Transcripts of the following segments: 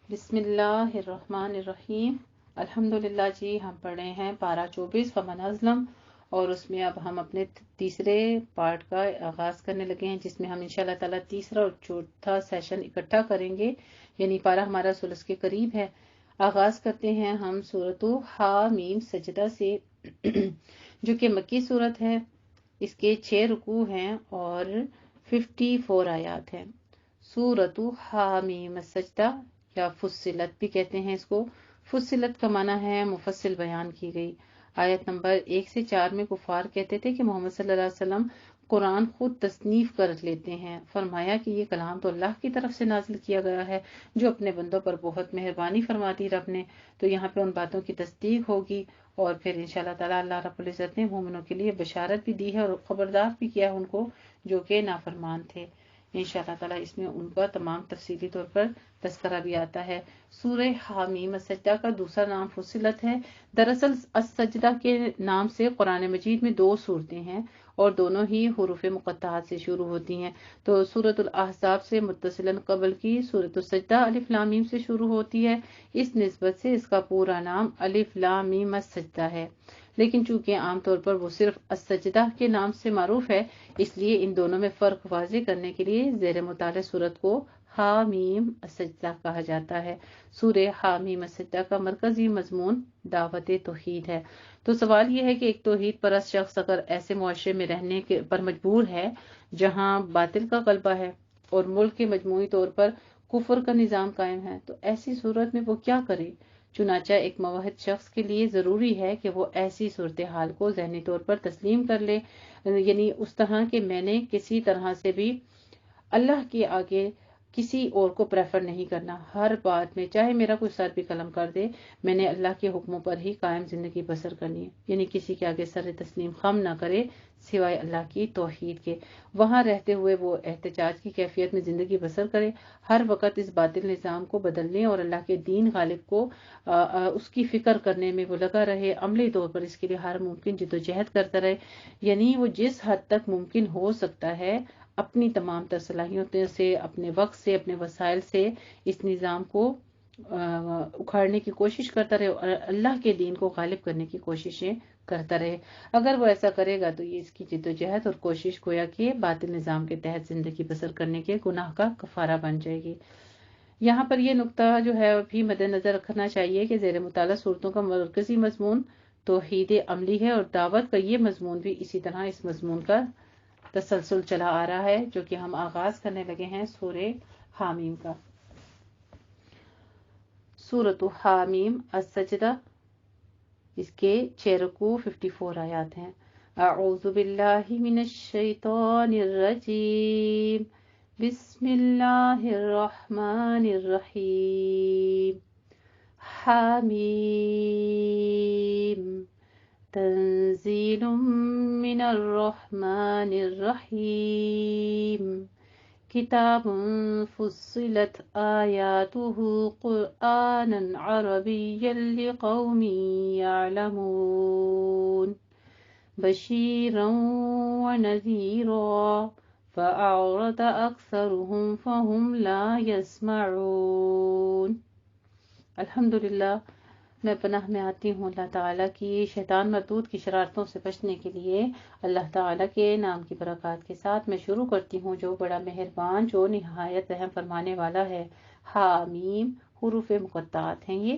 بسم اللہ الرحمن الرحیم۔ الحمدللہ جی، ہم پڑھ رہے ہیں پارہ 24 فمن ازلم، اور اس میں اب ہم اپنے تیسرے پارٹ کا آغاز کرنے لگے ہیں، جس میں ہم انشاءاللہ تعالیٰ تیسرا اور چوتھا سیشن اکٹھا کریں گے، یعنی پارہ ہمارا ثلث کے قریب ہے۔ آغاز کرتے ہیں ہم سورۃ حامیم سجدہ سے، جو کہ مکی صورت ہے۔ اس کے 6 رکوع ہیں اور 54 آیات ہیں۔ سورۃ حامیم سجدہ یا فصلت بھی کہتے ہیں اس کو۔ فصلت کا معنی ہے مفصل بیان کی گئی۔ آیت نمبر 1 سے 4 میں کفار کہتے تھے کہ محمد صلی اللہ علیہ وسلم قرآن خود تصنیف کر لیتے ہیں۔ فرمایا کہ یہ کلام تو اللہ کی طرف سے نازل کیا گیا ہے، جو اپنے بندوں پر بہت مہربانی فرما دی رب نے۔ تو یہاں پہ ان باتوں کی تصدیق ہوگی، اور پھر انشاءاللہ تعالیٰ اللہ رب العزت نے مومنوں کے لیے بشارت بھی دی ہے اور خبردار بھی کیا ان کو جو کہ نافرمان تھے۔ انشاءاللہ تعالیٰ اس میں ان کا تمام تفصیلی طور پر تذکرہ بھی آتا ہے۔ سورہ حامیم السجدہ کا دوسرا نام فصلت ہے۔ دراصل السجدہ کے نام سے قرآن مجید میں 2 صورتیں ہیں، اور دونوں ہی حروف مقطعات سے شروع ہوتی ہیں۔ تو سورۃ الاحزاب سے متصلاً قبل کی سورۃ السجدہ الف لام میم سے شروع ہوتی ہے۔ اس نسبت سے اس کا پورا نام الف لام میم السجدہ ہے، لیکن چونکہ عام طور پر وہ صرف السجدہ کے نام سے معروف ہے، اس لیے ان دونوں میں فرق واضح کرنے کے لیے زیر مطالعہ سورت کو حامیم السجدہ کہا جاتا ہے۔ سورہ حامیم السجدہ کا مرکزی مضمون دعوت توحید ہے۔ تو سوال یہ ہے کہ ایک توحید پرست شخص اگر ایسے معاشرے میں رہنے پر مجبور ہے جہاں باطل کا غلبہ ہے اور ملک کے مجموعی طور پر کفر کا نظام قائم ہے، تو ایسی صورت میں وہ کیا کرے؟ چنانچہ ایک موحد شخص کے لیے ضروری ہے کہ وہ ایسی صورتحال کو ذہنی طور پر تسلیم کر لے، یعنی اس طرح کہ میں نے کسی طرح سے بھی اللہ کے آگے کسی اور کو پریفر نہیں کرنا۔ ہر بات میں چاہے میرا کوئی سر بھی قلم کر دے، میں نے اللہ کے حکموں پر ہی قائم زندگی بسر کرنی ہے، یعنی کسی کے آگے سر تسلیم خم نہ کرے سوائے اللہ کی توحید کے۔ وہاں رہتے ہوئے وہ احتجاج کی کیفیت میں زندگی بسر کرے، ہر وقت اس باطل نظام کو بدلنے اور اللہ کے دین غالب کو اس کی فکر کرنے میں وہ لگا رہے، عملی طور پر اس کے لیے ہر ممکن جدوجہد کرتا رہے، یعنی وہ جس حد تک ممکن ہو سکتا ہے اپنی تمام تر صلاحیتوں سے، اپنے وقت سے، اپنے وسائل سے اس نظام کو اکھاڑنے کی کوشش کرتا رہے اور اللہ کے دین کو غالب کرنے کی کوششیں کرتا رہے۔ اگر وہ ایسا کرے گا تو یہ اس کی جدوجہد اور کوشش گویا کہ باطل نظام کے تحت زندگی بسر کرنے کے گناہ کا کفارہ بن جائے گی۔ یہاں پر یہ نقطہ جو ہے بھی مد نظر رکھنا چاہیے کہ زیر مطالعہ صورتوں کا مرکزی مضمون توحید عملی ہے، اور دعوت کا یہ مضمون بھی اسی طرح اس مضمون کا تسلسل چلا آ رہا ہے، جو کہ ہم آغاز کرنے لگے ہیں سورہ حامیم کا۔ سورۃ حامیم السجدہ، اس کے 6 رکوع 54 آیات ہیں۔ اعوذ باللہ من الشیطان الرجیم، بسم اللہ الرحمن الرحیم۔ حامیم، تنزیل من الرحمن الرحیم، کتاب فصلت آیاتہ قرآنا عربیا لقوم یعلمون، بشیرا ونذیرا، فأعرض أكثرهم فهم لا يسمعون۔ الحمدللہ، میں پناہ میں آتی ہوں اللہ تعالیٰ کی شیطان مردود کی شرارتوں سے بچنے کے لیے۔ اللہ تعالیٰ کے نام کی برکات کے ساتھ میں شروع کرتی ہوں، جو بڑا مہربان، جو نہایت رحم فرمانے والا ہے۔ حامیم، حروف مقطعات ہیں یہ۔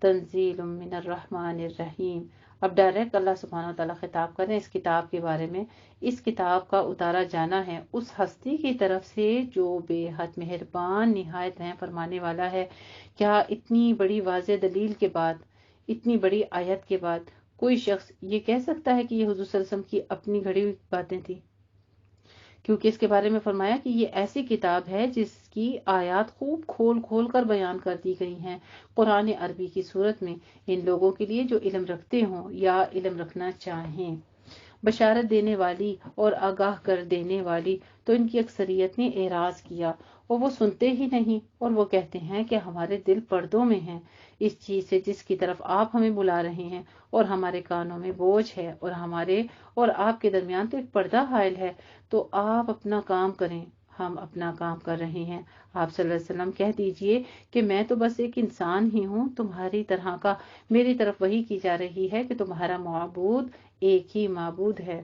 تنزیل من الرحمن الرحیم، اب ڈائریکٹ اللہ سبحانہ وتعالیٰ خطاب کر رہے ہیں اس کتاب کے بارے میں۔ اس کتاب کا اتارا جانا ہے اس ہستی کی طرف سے جو بے حد مہربان، نہایت رحم فرمانے والا ہے۔ کیا اتنی بڑی واضح دلیل کے بعد، اتنی بڑی آیت کے بعد کوئی شخص یہ کہہ سکتا ہے کہ یہ حضور صلی اللہ علیہ وسلم کی اپنی گھڑی ہوئی باتیں تھیں؟ کیونکہ اس کے بارے میں فرمایا کہ یہ ایسی کتاب ہے جس کی آیات خوب کھول کھول کر بیان کر دی گئی ہیں قرآن عربی کی صورت میں، ان لوگوں کے لیے جو علم رکھتے ہوں یا علم رکھنا چاہیں۔ بشارت دینے والی اور آگاہ کر دینے والی۔ تو ان کی اکثریت نے اعراض کیا اور وہ سنتے ہی نہیں، اور وہ کہتے ہیں کہ ہمارے دل پردوں میں ہیں اس چیز سے جس کی طرف آپ ہمیں بلا رہے ہیں، اور ہمارے کانوں میں بوجھ ہے، اور ہمارے اور آپ کے درمیان تو ایک پردہ حائل ہے۔ تو آپ اپنا کام کریں، ہم اپنا کام کر رہے ہیں۔ آپ صلی اللہ علیہ وسلم کہہ دیجئے کہ میں تو بس ایک انسان ہی ہوں، تمہاری طرح کا، میری طرف وحی کی جا رہی ہے کہ تمہارا معبود ایک ہی معبود ہے،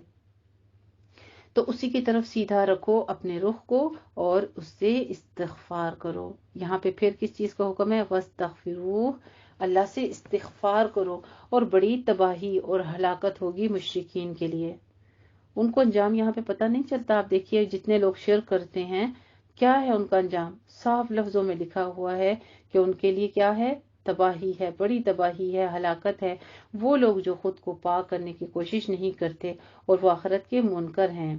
تو اسی کی طرف سیدھا رکھو اپنے رخ کو اور اس سے استغفار کرو۔ یہاں پہ پھر کس چیز کا حکم ہے؟ وَاسْتَغْفِرُوهُ، اللہ سے استغفار کرو۔ اور بڑی تباہی اور ہلاکت ہوگی مشرکین کے لیے، ان کو انجام یہاں پہ پتہ نہیں چلتا۔ آپ دیکھیے جتنے لوگ شرک کرتے ہیں کیا ہے ان کا انجام، صاف لفظوں میں لکھا ہوا ہے کہ ان کے لیے کیا ہے؟ تباہی ہے، بڑی تباہی ہے، ہلاکت ہے۔ وہ لوگ جو خود کو پاک کرنے کی کوشش نہیں کرتے اور وہ آخرت کے منکر ہیں۔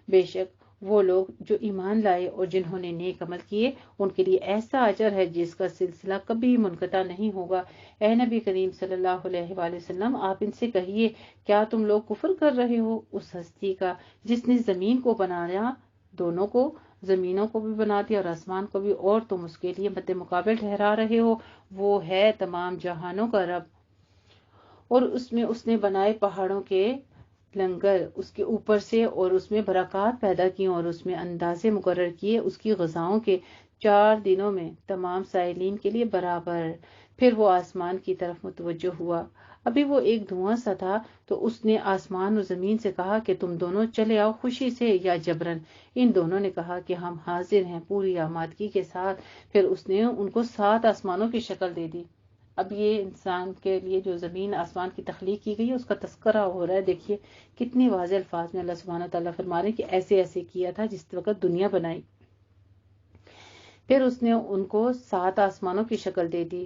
بے شک وہ لوگ جو ایمان لائے اور جنہوں نے نیک عمل کیے ان کے لیے ایسا اجر ہے جس کا سلسلہ کبھی منقطع نہیں ہوگا۔ اے نبی کریم صلی اللہ علیہ وآلہ وسلم، آپ ان سے کہیے کیا تم لوگ کفر کر رہے ہو اس ہستی کا جس نے زمین کو بنایا، دونوں کو، زمینوں کو بھی بنا دیا اور آسمان کو بھی، اور تم اس کے لیے مد مقابل ٹھہرا رہے ہو؟ وہ ہے تمام جہانوں کا رب، اور اس نے بنائے پہاڑوں کے لنگر اس کے اوپر سے، اور اس میں برکات پیدا کی اور اس میں اندازے مقرر کیے اس کی غذاؤں کے 4 دنوں میں تمام سائلین کے لیے برابر۔ پھر وہ آسمان کی طرف متوجہ ہوا، ابھی وہ ایک دھواں سا تھا، تو اس نے آسمان اور زمین سے کہا کہ تم دونوں چلے آؤ خوشی سے یا جبرن۔ ان دونوں نے کہا کہ ہم حاضر ہیں پوری آمادگی کے ساتھ۔ پھر اس نے ان کو 7 آسمانوں کی شکل دے دی۔ اب یہ انسان کے لیے جو زمین آسمان کی تخلیق کی گئی ہے اس کا تذکرہ ہو رہا ہے۔ دیکھیے کتنی واضح الفاظ میں اللہ سبحانہ تعالیٰ فرما رہے ہیں کہ ایسے ایسے کیا تھا جس وقت دنیا بنائی۔ پھر اس نے ان کو 7 آسمانوں کی شکل دے دی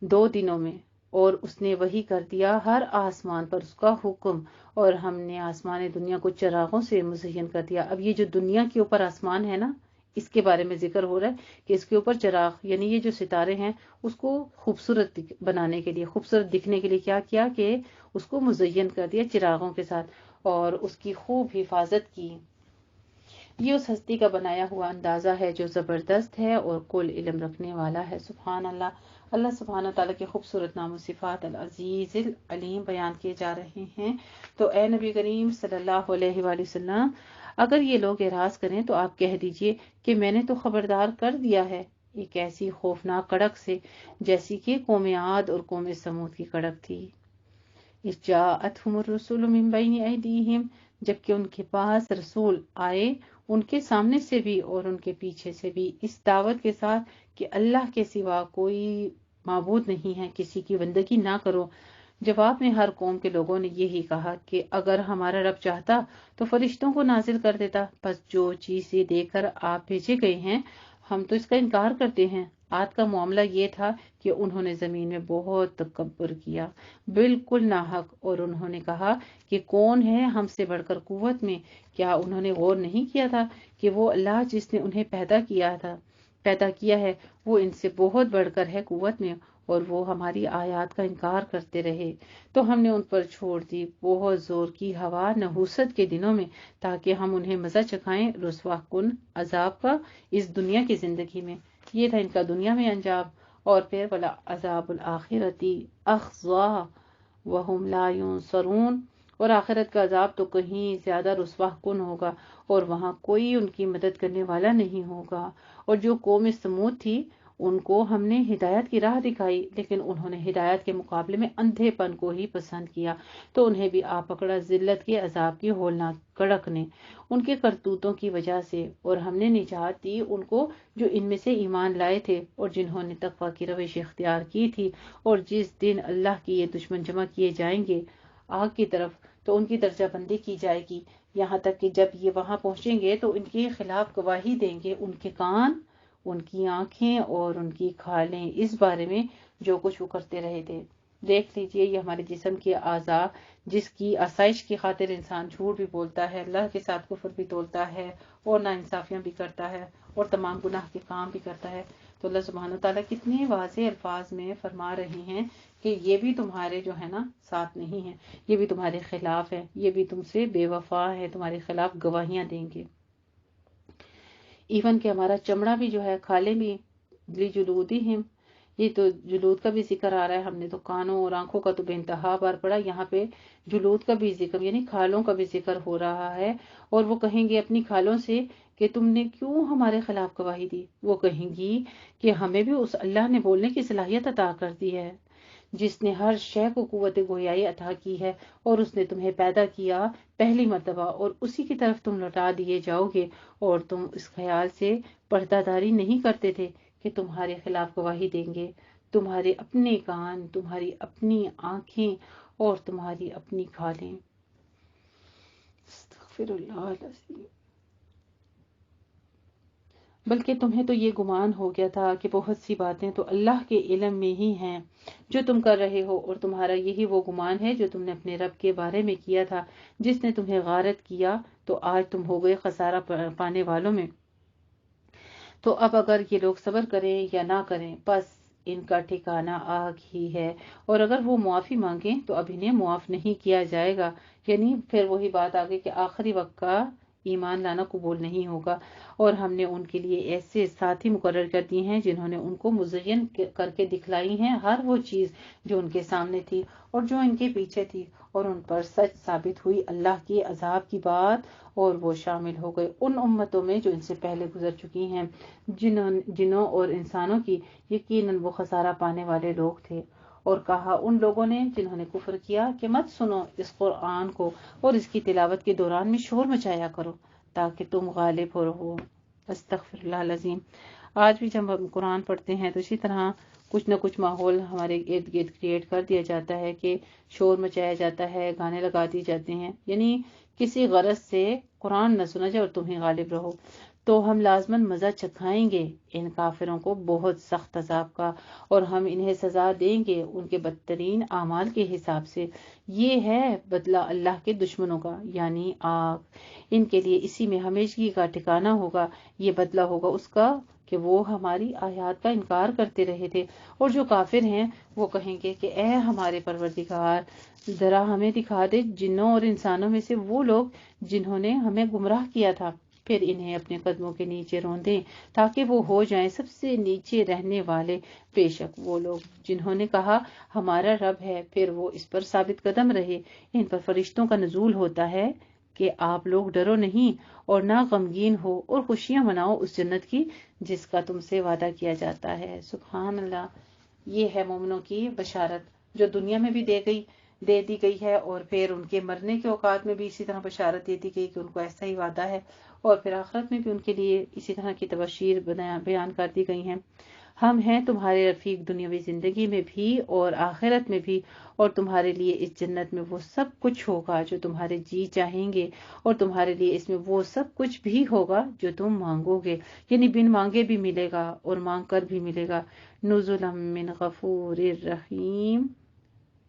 2 دنوں میں، اور اس نے وہی کر دیا ہر آسمان پر اس کا حکم، اور ہم نے آسمان دنیا کو چراغوں سے مزین کر دیا۔ اب یہ جو دنیا کے اوپر آسمان ہے نا، اس کے بارے میں ذکر ہو رہا ہے کہ اس کے اوپر چراغ، یعنی یہ جو ستارے ہیں اس کو خوبصورت بنانے کے لیے، خوبصورت دکھنے کے لیے کیا کیا کہ اس کو مزین کر دیا چراغوں کے ساتھ، اور اس کی خوب حفاظت کی۔ یہ اس ہستی کا بنایا ہوا اندازہ ہے جو زبردست ہے اور کل علم رکھنے والا ہے۔ سبحان اللہ۔ اللہ سبحانہ تعالیٰ کے خوبصورت نام و صفات العزیز العلیم بیان کیے جا رہے ہیں۔ تو اے نبی کریم صلی اللہ علیہ وآلہ وسلم، اگر یہ لوگ اعراض کریں تو آپ کہہ دیجئے کہ میں نے تو خبردار کر دیا ہے ایک ایسی خوفناک کڑک سے جیسی کہ قوم عاد اور قوم سمود کی کڑک تھی۔ اذ جاءتهم الرسل من بین ایدیہم، جبکہ ان کے پاس رسول آئے ان کے سامنے سے بھی اور ان کے پیچھے سے بھی، اس دعوت کے ساتھ کہ اللہ کے سوا کوئی معبود نہیں ہے، کسی کی بندگی نہ کرو۔ جواب میں ہر قوم کے لوگوں نے یہی کہا کہ اگر ہمارا رب چاہتا تو فرشتوں کو نازل کر دیتا، بس جو چیز یہ دے کر آپ بھیجے گئے ہیں ہم تو اس کا انکار کرتے ہیں۔ عاد کا معاملہ یہ تھا کہ انہوں نے زمین میں بہت تکبر کیا، بالکل ناحق، اور انہوں نے کہا کہ کون ہے ہم سے بڑھ کر قوت میں۔ کیا انہوں نے غور نہیں کیا تھا کہ وہ اللہ جس نے انہیں پیدا کیا ہے وہ ان سے بہت بڑھ کر ہے قوت میں، اور وہ ہماری آیات کا انکار کرتے رہے تو ہم نے ان پر چھوڑ دی بہت زور کی ہوا نحوست کے دنوں میں، تاکہ ہم انہیں مزہ چکھائیں رسوا کن عذاب کا اس دنیا کی زندگی میں۔ یہ تھا ان کا دنیا میں انجام، اور پھر ولا عذاب الآخرتی اخزا وہم لا ینصرون، اور آخرت کا عذاب تو کہیں زیادہ رسوا کن ہوگا اور وہاں کوئی ان کی مدد کرنے والا نہیں ہوگا۔ اور جو قوم سمود تھی ان کو ہم نے ہدایت کی راہ دکھائی، لیکن انہوں نے ہدایت کے مقابلے میں اندھے پن کو ہی پسند کیا، تو انہیں بھی آ پکڑا ذلت کے عذاب کی ہولناک کڑک نے ان کے کرتوتوں کی وجہ سے، اور ہم نے نجات دی ان کو جو ان میں سے ایمان لائے تھے اور جنہوں نے تقوی کی روش اختیار کی تھی۔ اور جس دن اللہ کی یہ دشمن جمع کیے جائیں گے آگ کی طرف تو ان کی درجہ بندی کی جائے گی، یہاں تک کہ جب یہ وہاں پہنچیں گے تو ان کے خلاف گواہی دیں گے ان کے کان، ان کی آنکھیں اور ان کی کھالیں اس بارے میں جو کچھ وہ کرتے رہے تھے۔ دیکھ لیجئے یہ ہمارے جسم کے اعضاء جس کی آسائش کی خاطر انسان جھوٹ بھی بولتا ہے، اللہ کے ساتھ کفر بھی تولتا ہے اور ناانصافیاں بھی کرتا ہے اور تمام گناہ کے کام بھی کرتا ہے، تو اللہ سبحانہ تعالیٰ کتنے واضح الفاظ میں فرما رہے ہیں کہ یہ بھی تمہارے جو ہے نا ساتھ نہیں ہے، یہ بھی تمہارے خلاف ہے، یہ بھی تم سے بے وفا ہے، تمہارے خلاف گواہیاں دیں گے۔ ایون کہ ہمارا چمڑا بھی جو ہے کھالیں بھی لجلودہم، یہ تو جلود کا بھی ذکر آ رہا ہے، ہم نے تو کانوں اور آنکھوں کا تو بے انتہا بار پڑا، یہاں پہ جلود کا بھی ذکر یعنی کھالوں کا بھی ذکر ہو رہا ہے، اور وہ کہیں گے اپنی کھالوں سے کہ تم نے کیوں ہمارے خلاف گواہی دی؟ وہ کہیں گی کہ ہمیں بھی اس اللہ نے بولنے کی صلاحیت عطا کر دی ہے جس نے ہر شے کو قوت گویائی عطا کی ہے، اور اس نے تمہیں پیدا کیا پہلی مرتبہ، اور اسی کی طرف تم لوٹا دیے جاؤ گے، اور تم اس خیال سے پردہ داری نہیں کرتے تھے کہ تمہارے خلاف گواہی دیں گے تمہارے اپنے کان، تمہاری اپنی آنکھیں اور تمہاری اپنی کھالیں۔ استغفر اللہ العظیم۔ بلکہ تمہیں تو یہ گمان ہو گیا تھا کہ بہت سی باتیں تو اللہ کے علم میں ہی ہیں جو تم کر رہے ہو، اور تمہارا یہی وہ گمان ہے جو تم نے اپنے رب کے بارے میں کیا تھا جس نے تمہیں غارت کیا، تو آج تم ہو گئے خسارہ پانے والوں میں۔ تو اب اگر یہ لوگ صبر کریں یا نہ کریں، بس ان کا ٹھکانہ آگ ہی ہے، اور اگر وہ معافی مانگیں تو اب انہیں معاف نہیں کیا جائے گا۔ یعنی پھر وہی بات آگے کہ آخری وقت کا ایمان لانا قبول نہیں ہوگا، اور ہم نے ان کے لیے ایسے ساتھی مقرر کر دیے ہیں جنہوں نے ان کو مزین کر کے دکھلائی ہیں ہر وہ چیز جو ان کے سامنے تھی اور جو ان کے پیچھے تھی، اور ان پر سچ ثابت ہوئی اللہ کے عذاب کی بات، اور وہ شامل ہو گئے ان امتوں میں جو ان سے پہلے گزر چکی ہیں، جنوں اور انسانوں کی۔ یقیناً وہ خسارہ پانے والے لوگ تھے۔ اور کہا ان لوگوں نے جنہوں نے کفر کیا کہ مت سنو اس قرآن کو اور اس کی تلاوت کے دوران میں شور مچایا کرو تاکہ تم غالب ہو رہو۔ استغفر اللہ العظیم۔ آج بھی جب ہم قرآن پڑھتے ہیں تو اسی طرح کچھ نہ کچھ ماحول ہمارے ارد گرد کریٹ کر دیا جاتا ہے کہ شور مچایا جاتا ہے، گانے لگا دیے جاتے ہیں، یعنی کسی غرض سے قرآن نہ سنا جائے اور تم ہی غالب رہو۔ تو ہم لازماً مزہ چکھائیں گے ان کافروں کو بہت سخت عذاب کا، اور ہم انہیں سزا دیں گے ان کے بدترین اعمال کے حساب سے۔ یہ ہے بدلہ اللہ کے دشمنوں کا، یعنی آگ۔ ان کے لیے اسی میں ہمیشگی کا ٹھکانہ ہوگا۔ یہ بدلہ ہوگا اس کا کہ وہ ہماری آیات کا انکار کرتے رہے تھے، اور جو کافر ہیں وہ کہیں گے کہ اے ہمارے پروردگار، ذرا ہمیں دکھا دے جنوں اور انسانوں میں سے وہ لوگ جنہوں نے ہمیں گمراہ کیا تھا، پھر انہیں اپنے قدموں کے نیچے روندیں تاکہ وہ ہو جائیں سب سے نیچے رہنے والے۔ بے شک وہ لوگ جنہوں نے کہا ہمارا رب ہے، پھر وہ اس پر ثابت قدم رہے، ان پر فرشتوں کا نزول ہوتا ہے کہ آپ لوگ ڈرو نہیں اور نہ غمگین ہو، اور خوشیاں مناؤ اس جنت کی جس کا تم سے وعدہ کیا جاتا ہے۔ سبحان اللہ۔ یہ ہے مومنوں کی بشارت جو دنیا میں بھی دے دی گئی ہے، اور پھر ان کے مرنے کے اوقات میں بھی اسی طرح بشارت دے دی گئی کہ ان کو ایسا ہی وعدہ ہے، اور پھر آخرت میں بھی ان کے لیے اسی طرح کی تبشیر بیان کر دی گئی ہیں۔ ہم ہیں تمہارے رفیق دنیاوی زندگی میں بھی اور آخرت میں بھی، اور تمہارے لیے اس جنت میں وہ سب کچھ ہوگا جو تمہارے جی چاہیں گے، اور تمہارے لیے اس میں وہ سب کچھ بھی ہوگا جو تم مانگو گے، یعنی بن مانگے بھی ملے گا اور مانگ کر بھی ملے گا۔ نزلا من غفور الرحیم۔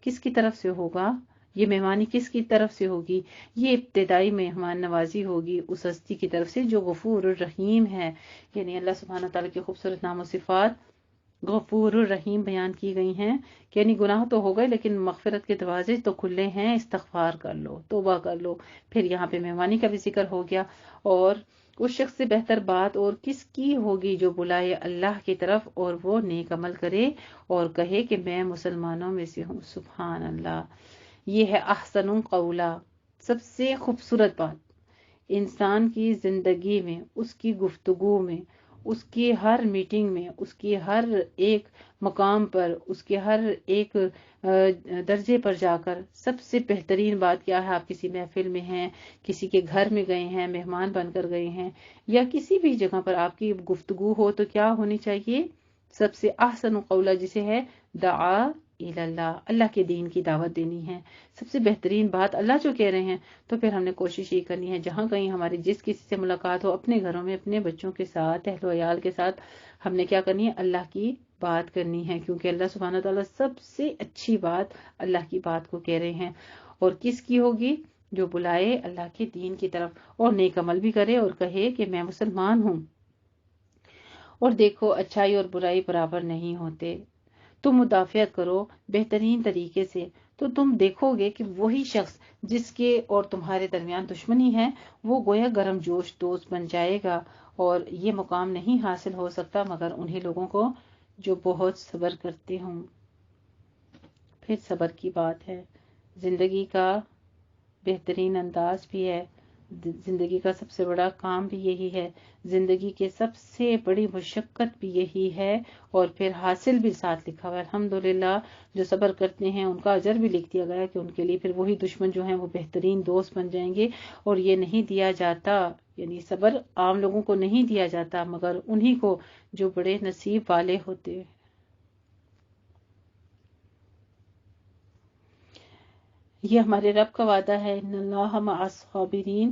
کس کی طرف سے ہوگا یہ مہمانی؟ کس کی طرف سے ہوگی؟ یہ ابتدائی مہمان نوازی ہوگی اس ہستی کی طرف سے جو غفور الرحیم ہے، یعنی اللہ سبحانہ تعالیٰ کے خوبصورت نام و صفات غفور الرحیم بیان کی گئی ہیں، یعنی گناہ تو ہو گئے لیکن مغفرت کے دروازے تو کھلے ہیں، استغفار کر لو، توبہ کر لو۔ پھر یہاں پہ مہمانی کا بھی ذکر ہو گیا، اور اس شخص سے بہتر بات اور کس کی ہوگی جو بلائے اللہ کی طرف اور وہ نیک عمل کرے اور کہے کہ میں مسلمانوں میں سے ہوں۔ سبحان اللہ۔ یہ ہے احسن قولا، سب سے خوبصورت بات انسان کی زندگی میں، اس کی گفتگو میں، اس کی ہر میٹنگ میں، اس کی ہر ایک مقام پر، اس کے ہر ایک درجے پر جا کر سب سے بہترین بات کیا ہے؟ آپ کسی محفل میں ہیں، کسی کے گھر میں گئے ہیں، مہمان بن کر گئے ہیں، یا کسی بھی جگہ پر آپ کی گفتگو ہو تو کیا ہونی چاہیے؟ سب سے احسن قولا جسے ہے دعا اللہ، اللہ کے دین کی دعوت دینی ہے۔ سب سے بہترین بات اللہ جو کہہ رہے ہیں، تو پھر ہم نے کوشش یہ کرنی ہے جہاں کہیں ہماری جس کسی سے ملاقات ہو، اپنے گھروں میں اپنے بچوں کے ساتھ، اہل و عیال کے ساتھ، ہم نے کیا کرنی ہے؟ اللہ کی بات کرنی ہے، کیونکہ اللہ سبحانہ تعالیٰ سب سے اچھی بات اللہ کی بات کو کہہ رہے ہیں۔ اور کس کی ہوگی؟ جو بلائے اللہ کے دین کی طرف اور نیک عمل بھی کرے اور کہے کہ میں مسلمان ہوں۔ اور دیکھو اچھائی اور برائی برابر نہیں ہوتے، تم مدافعت کرو بہترین طریقے سے تو تم دیکھو گے کہ وہی شخص جس کے اور تمہارے درمیان دشمنی ہے وہ گویا گرم جوش دوست بن جائے گا، اور یہ مقام نہیں حاصل ہو سکتا مگر انہی لوگوں کو جو بہت صبر کرتے ہوں۔ پھر صبر کی بات ہے، زندگی کا بہترین انداز بھی ہے زندگی کا سب سے بڑا کام بھی یہی ہے، زندگی کے سب سے بڑی مشقت بھی یہی ہے، اور پھر حاصل بھی ساتھ لکھا ہوا ہے۔ الحمدللہ جو صبر کرتے ہیں ان کا اجر بھی لکھ دیا گیا ہے کہ ان کے لیے پھر وہی دشمن جو ہیں وہ بہترین دوست بن جائیں گے، اور یہ نہیں دیا جاتا، یعنی صبر عام لوگوں کو نہیں دیا جاتا مگر انہی کو جو بڑے نصیب والے ہوتے ہیں۔ یہ ہمارے رب کا وعدہ ہے، ان اللہ مع الصابرین،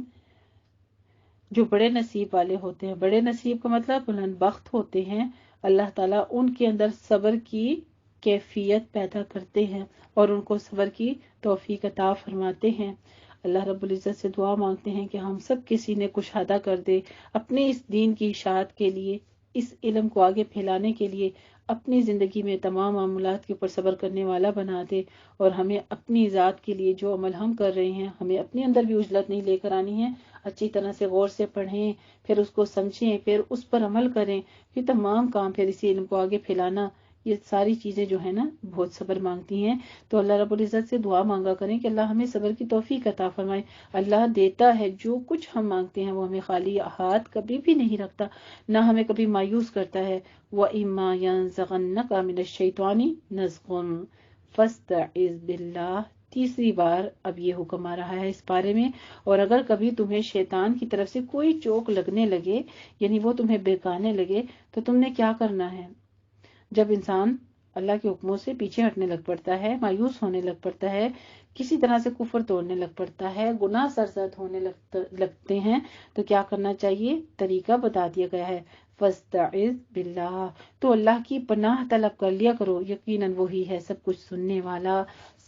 جو بڑے نصیب والے ہوتے ہیں۔ بڑے نصیب کا مطلب بلند بخت ہوتے ہیں، اللہ تعالیٰ ان کے اندر صبر کی کیفیت پیدا کرتے ہیں اور ان کو صبر کی توفیق عطا فرماتے ہیں۔ اللہ رب العزت سے دعا مانگتے ہیں کہ ہم سب کے سینے کشادہ کر دے، اپنے اس دین کی اشاعت کے لیے، اس علم کو آگے پھیلانے کے لیے، اپنی زندگی میں تمام معاملات کے اوپر صبر کرنے والا بنا دے، اور ہمیں اپنی ذات کے لیے جو عمل ہم کر رہے ہیں ہمیں اپنے اندر بھی عجلت نہیں لے کر آنی ہے، اچھی طرح سے غور سے پڑھیں، پھر اس کو سمجھیں، پھر اس پر عمل کریں۔ یہ تمام کام، پھر اسی علم کو آگے پھیلانا، یہ ساری چیزیں جو ہے نا بہت صبر مانگتی ہیں۔ تو اللہ رب العزت سے دعا مانگا کریں کہ اللہ ہمیں صبر کی توفیق عطا فرمائے۔ اللہ دیتا ہے، جو کچھ ہم مانگتے ہیں وہ ہمیں خالی ہاتھ کبھی بھی نہیں رکھتا، نہ ہمیں کبھی مایوس کرتا ہے۔ وَإِمَّا يَنزَغَنَّكَ مِنَ الشَّيْطَانِ نَزْغٌ فَاسْتَعِذْ بِاللَّهِ۔ تیسری بار اب یہ حکم آ رہا ہے اس بارے میں، اور اگر کبھی تمہیں شیطان کی طرف سے کوئی چوک لگنے لگے، یعنی وہ تمہیں بہکانے لگے، تو تم نے کیا کرنا ہے؟ جب انسان اللہ کے حکموں سے پیچھے ہٹنے لگ پڑتا ہے، مایوس ہونے لگ پڑتا ہے، کسی طرح سے کفر توڑنے لگ پڑتا ہے، گناہ سرزد ہونے لگتے ہیں، تو کیا کرنا چاہیے؟ طریقہ بتا دیا گیا ہے، فَاسْتَعِذْ بِاللَّهِ۔ تو اللہ کی پناہ طلب کر لیا کرو، یقیناً وہی ہے سب کچھ سننے والا،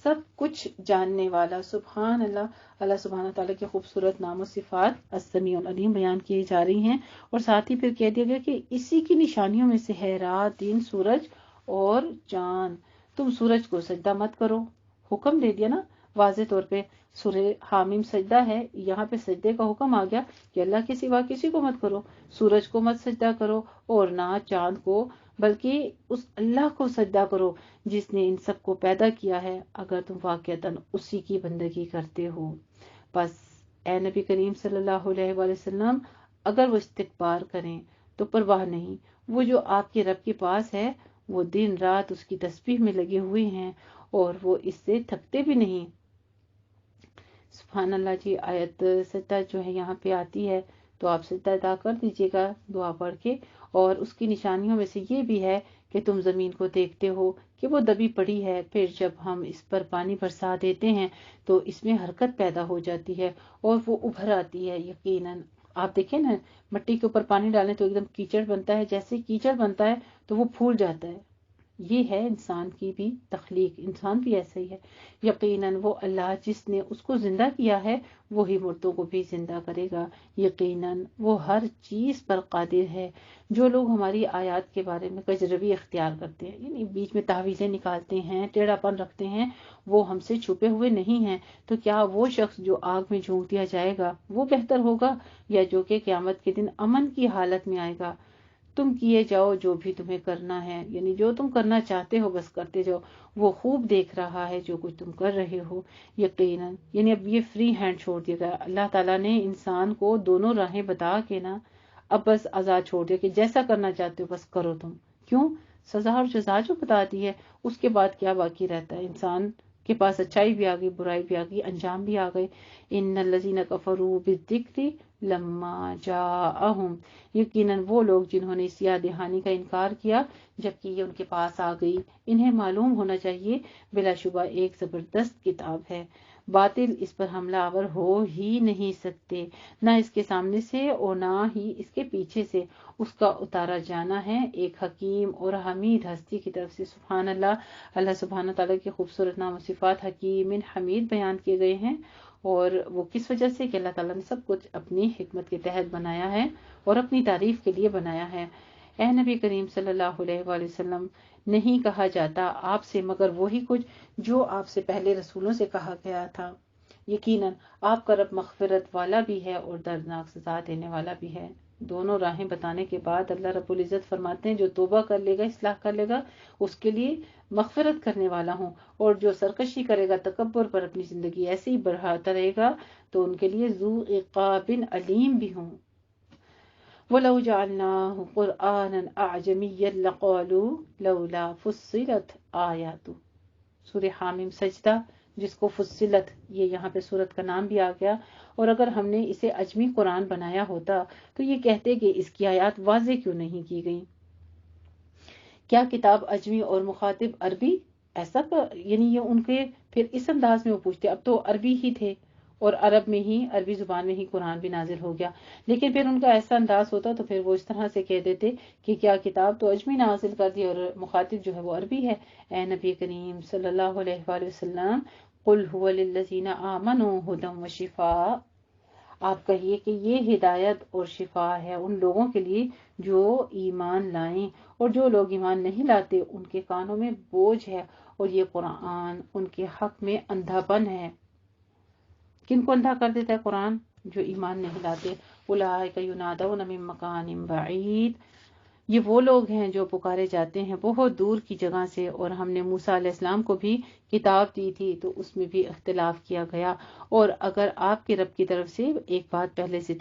سب کچھ جاننے والا۔ سبحان اللہ۔ اللہ سبحانہ تعالیٰ کے خوبصورت نام و صفات السمیع العلیم بیان کیے جا رہی ہیں، اور ساتھ ہی پھر کہہ دیا گیا کہ اسی کی نشانیوں میں سے ہے رات، دن، سورج اور چاند۔ تم سورج کو سجدہ مت کرو، حکم دے دیا نا واضح طور پہ۔ سورہ حامیم سجدہ ہے، یہاں پہ سجدے کا حکم آ گیا کہ اللہ کے سوا کسی کو مت کرو، سورج کو مت سجدہ کرو، اور نہ چاند کو، بلکہ اس اللہ کو سجدہ کرو جس نے ان سب کو پیدا کیا ہے، اگر تم واقعتاً اسی کی بندگی کرتے ہو۔ بس اے نبی کریم صلی اللہ علیہ وآلہ وسلم، اگر وہ استکبار کریں تو پرواہ نہیں، وہ جو آپ کے رب کے پاس ہے وہ دن رات اس کی تسبیح میں لگے ہوئے ہیں، اور وہ اس سے تھکتے بھی نہیں۔ سبحان اللہ جی۔ آیت سجدہ جو ہے یہاں پہ آتی ہے، تو آپ سجدہ ادا کر دیجیے گا دعا پڑھ کے، اور اس کی نشانیوں میں سے یہ بھی ہے کہ تم زمین کو دیکھتے ہو کہ وہ دبی پڑی ہے، پھر جب ہم اس پر پانی برسا دیتے ہیں تو اس میں حرکت پیدا ہو جاتی ہے اور وہ ابھر آتی ہے۔ یقیناً آپ دیکھیں نا، مٹی کے اوپر پانی ڈالیں تو ایک دم کیچڑ بنتا ہے، جیسے کیچڑ بنتا ہے تو وہ پھول جاتا ہے۔ یہ ہے انسان کی بھی تخلیق، انسان بھی ایسا ہی ہے۔ یقیناً وہ اللہ جس نے اس کو زندہ کیا ہے وہی مردوں کو بھی زندہ کرے گا، یقیناً وہ ہر چیز پر قادر ہے۔ جو لوگ ہماری آیات کے بارے میں کجروی اختیار کرتے ہیں، یعنی بیچ میں تعویذیں نکالتے ہیں، ٹیڑھا پن رکھتے ہیں، وہ ہم سے چھپے ہوئے نہیں ہیں۔ تو کیا وہ شخص جو آگ میں جھونک دیا جائے گا وہ بہتر ہوگا، یا جو کہ قیامت کے دن امن کی حالت میں آئے گا؟ تم کیے جاؤ جو بھی تمہیں کرنا ہے، یعنی جو تم کرنا چاہتے ہو بس کرتے جاؤ، وہ خوب دیکھ رہا ہے جو کچھ تم کر رہے ہو۔ یقیناً یعنی اب یہ فری ہینڈ چھوڑ دیا گیا، اللہ تعالیٰ نے انسان کو دونوں راہیں بتا کے نا اب بس آزاد چھوڑ دیا کہ جیسا کرنا چاہتے ہو بس کرو تم۔ کیوں؟ سزا اور جزا جو بتا دی ہے، اس کے بعد کیا باقی رہتا ہے؟ انسان کے پاس اچھائی بھی آ گئی، برائی بھی آ گئی، انجام بھی آ گئے۔ ان الذین کفروا بالذکر لما جاءہم۔ یقیناً وہ لوگ جنہوں نے اس یاد دہانی کا انکار کیا جبکہ یہ ان کے پاس آ گئی، انہیں معلوم ہونا چاہیے بلا شبہ ایک زبردست کتاب ہے، باطل اس پر حملہ آور ہو ہی نہیں سکتے، نہ اس کے سامنے سے اور نہ ہی اس کے پیچھے سے۔ اس کا اتارا جانا ہے ایک حکیم اور حمید ہستی کی طرف سے۔ سبحان اللہ۔ اللہ سبحانہ تعالیٰ کے خوبصورت نام و صفات حکیم حمید بیان کیے گئے ہیں، اور وہ کس وجہ سے کہ اللہ تعالیٰ نے سب کچھ اپنی حکمت کے تحت بنایا ہے اور اپنی تعریف کے لیے بنایا ہے۔ اے نبی کریم صلی اللہ علیہ وآلہ وسلم، نہیں کہا جاتا آپ سے مگر وہی کچھ جو آپ سے پہلے رسولوں سے کہا گیا تھا، یقیناً آپ کا رب مغفرت والا بھی ہے اور دردناک سزا دینے والا بھی ہے۔ دونوں راہیں بتانے کے بعد اللہ رب العزت فرماتے ہیں جو توبہ کر لے گا، اصلاح کر لے گا، اس کے لیے مغفرت کرنے والا ہوں، اور جو سرکشی کرے گا، تکبر پر اپنی زندگی ایسے ہی بڑھاتا رہے گا، تو ان کے لیے ذو عقاب علیم بھی ہوں۔ وَلَوْ جَعَلْنَاهُ قُرْآنًا أَعْجَمِيًّا لَقَالُوا لَوْلَا فُصِّلَتْ آيَاتُهُ۔ سورہ حامیم سجدہ، جس کو فصلت یہ یہاں پہ سورت کا نام بھی آ گیا، اور اگر ہم نے اسے اجمی قرآن بنایا ہوتا تو یہ کہتے کہ اس کی آیات واضح کیوں نہیں کی گئیں؟ کیا کتاب اجمی اور مخاطب عربی؟ ایسا یعنی یہ ان کے پھر اس انداز میں وہ پوچھتے، اب تو عربی ہی تھے اور عرب میں ہی، عربی زبان میں ہی قرآن بھی نازل ہو گیا، لیکن پھر ان کا ایسا انداز ہوتا تو پھر وہ اس طرح سے کہہ دیتے کہ کیا کتاب تو اجمی نازل کر دی اور مخاطب جو ہے وہ عربی ہے۔ اے نبی کریم صلی اللہ علیہ وآلہ وسلم، قل هو للذین آمنوا ھدی وشفاء، آپ کہیے کہ یہ ہدایت اور شفا ہے ان لوگوں کے لیے جو ایمان لائیں، اور جو لوگ ایمان نہیں لاتے ان کے کانوں میں بوجھ ہے، اور یہ قرآن ان کے حق میں اندھا پن ہے۔ کن کو اندھا کر دیتا ہے قرآن؟ جو ایمان نہیں لاتے۔ اولئک ینادون من مکان بعید، یہ وہ لوگ ہیں جو پکارے جاتے ہیں بہت دور کی جگہ سے، اور ہم نے موسیٰ علیہ السلام کو بھی کتاب دی تھی تو اس میں بھی اختلاف کیا گیا، اور اگر آپ کے رب کی طرف سے ایک بات پہلے سے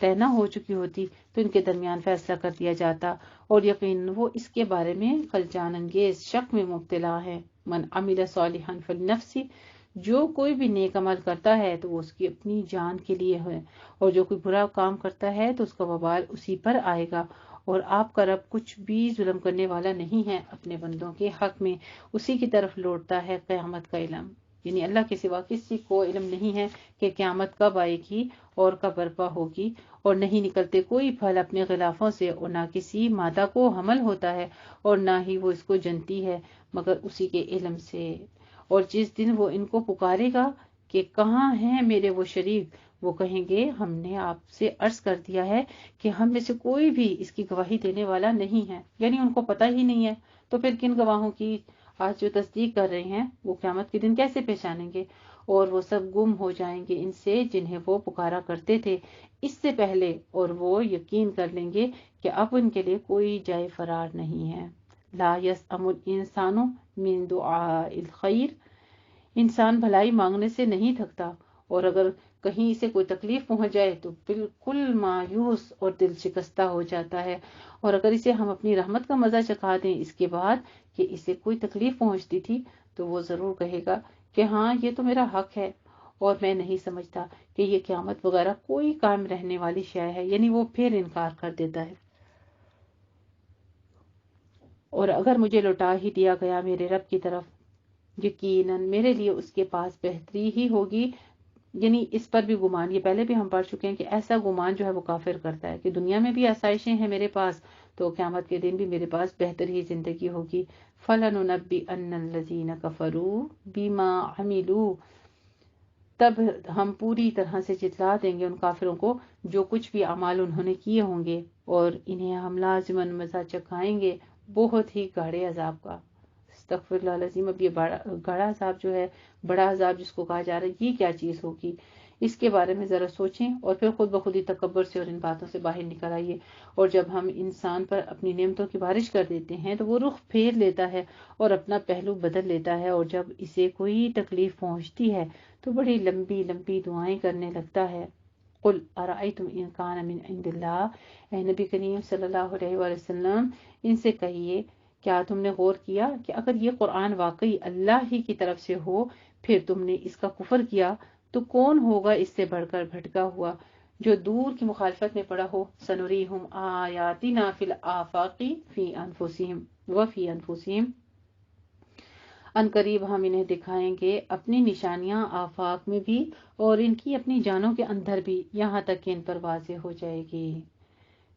طے نہ ہو چکی ہوتی تو ان کے درمیان فیصلہ کر دیا جاتا، اور یقیناً وہ اس کے بارے میں خلجان انگیز شک میں مبتلا ہے۔ من عمل صالحا فلنفسی، جو کوئی بھی نیک عمل کرتا ہے تو وہ اس کی اپنی جان کے لیے ہے، اور جو کوئی برا کام کرتا ہے تو اس کا وبال اسی پر آئے گا، اور آپ کا رب کچھ بھی ظلم کرنے والا نہیں ہے، اپنے بندوں کے حق میں اسی کی طرف لوٹتا ہے قیامت کا علم، یعنی اللہ کے سوا کسی کو علم نہیں ہے کہ قیامت کب آئے گی اور کب برپا ہوگی، اور نہیں نکلتے کوئی پھل اپنے غلافوں سے، اور نہ کسی مادہ کو حمل ہوتا ہے، اور نہ ہی وہ اس کو جنتی ہے مگر اسی کے علم سے۔ اور جس دن وہ ان کو پکارے گا کہ کہاں ہیں میرے وہ شریک، وہ کہیں گے ہم نے آپ سے عرض کر دیا ہے کہ ہم میں سے کوئی بھی اس کی گواہی دینے والا نہیں ہے، یعنی ان کو پتہ ہی نہیں ہے، تو پھر کن گواہوں کی آج جو تصدیق کر رہے ہیں وہ قیامت کے دن کیسے پہچانیں گے؟ اور وہ سب گم ہو جائیں گے ان سے جنہیں وہ پکارا کرتے تھے اس سے پہلے، اور وہ یقین کر لیں گے کہ اب ان کے لیے کوئی جائے فرار نہیں ہے۔ لا یسأم الانسان من دعاء الخیر، انسان بھلائی مانگنے سے نہیں تھکتا، اور اگر کہیں اسے کوئی تکلیف پہنچ جائے تو بالکل مایوس اور دل شکستہ ہو جاتا ہے، اور اگر اسے ہم اپنی رحمت کا مزہ چکھا دیں اس کے بعد کہ اسے کوئی تکلیف پہنچتی تھی تو وہ ضرور کہے گا کہ ہاں یہ تو میرا حق ہے، اور میں نہیں سمجھتا کہ یہ قیامت وغیرہ کوئی قائم رہنے والی شے ہے، یعنی وہ پھر انکار کر دیتا ہے۔ اور اگر مجھے لوٹا ہی دیا گیا میرے رب کی طرف، یقیناً میرے لیے اس کے پاس بہتری ہی ہوگی، یعنی اس پر بھی گمان، یہ پہلے بھی ہم پڑھ چکے ہیں کہ ایسا گمان جو ہے وہ کافر کرتا ہے کہ دنیا میں بھی آسائشیں ہیں میرے پاس تو قیامت کے دن بھی میرے پاس بہتر ہی زندگی ہوگی۔ فَلَنُنَبِّئَنَّ الَّذِينَ كَفَرُوا بِمَا عَمِلُوا، تب ہم پوری طرح سے جتلا دیں گے ان کافروں کو جو کچھ بھی اعمال انہوں نے کیے ہوں گے، اور انہیں ہم لازماً مزہ چکھائیں گے بہت ہی گاڑے عذاب کا۔ استغفر اللہ العظیم، اب یہ گاڑا عذاب جو ہے، بڑا عذاب جس کو کہا جا رہا ہے، یہ کیا چیز ہوگی؟ اس کے بارے میں ذرا سوچیں، اور پھر خود بخود ہی تکبر سے اور ان باتوں سے باہر نکل آئیے۔ اور جب ہم انسان پر اپنی نعمتوں کی بارش کر دیتے ہیں تو وہ رخ پھیر لیتا ہے اور اپنا پہلو بدل لیتا ہے، اور جب اسے کوئی تکلیف پہنچتی ہے تو بڑی لمبی لمبی دعائیں کرنے لگتا ہے۔ قل ارأیتم ان کان من عند اللہ، اے نبی کریم صلی اللہ علیہ وآلہ وسلم ان سے کہیے کیا تم نے غور کیا کہ اگر یہ قرآن واقعی اللہ ہی کی طرف سے ہو پھر تم نے اس کا کفر کیا تو کون ہوگا اس سے بڑھ کر بھٹکا ہوا جو دور کی مخالفت میں پڑا ہو؟ سنریہم آیاتنا فی الآفاق فی انفسہم وفی انفسہم، ان قریب ہم انہیں دکھائیں گے اپنی نشانیاں آفاق میں بھی اور ان کی اپنی جانوں کے اندر بھی، یہاں تک کہ ان پر واضح ہو جائے گی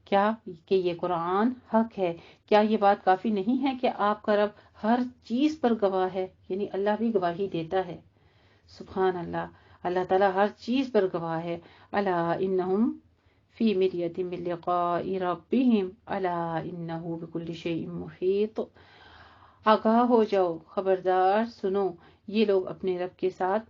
کیا کہ یہ قرآن حق ہے۔ کیا یہ بات کافی نہیں ہے کہ آپ کا رب ہر چیز پر گواہ ہے، یعنی اللہ بھی گواہی دیتا ہے۔ سبحان اللہ، اللہ تعالیٰ ہر چیز پر گواہ ہے۔ الا انہم فی مریۃ من لقاء ربہم الا انہ بکل شیء محیط، آگاہ ہو جاؤ، خبردار سنو، یہ لوگ اپنے رب کے ساتھ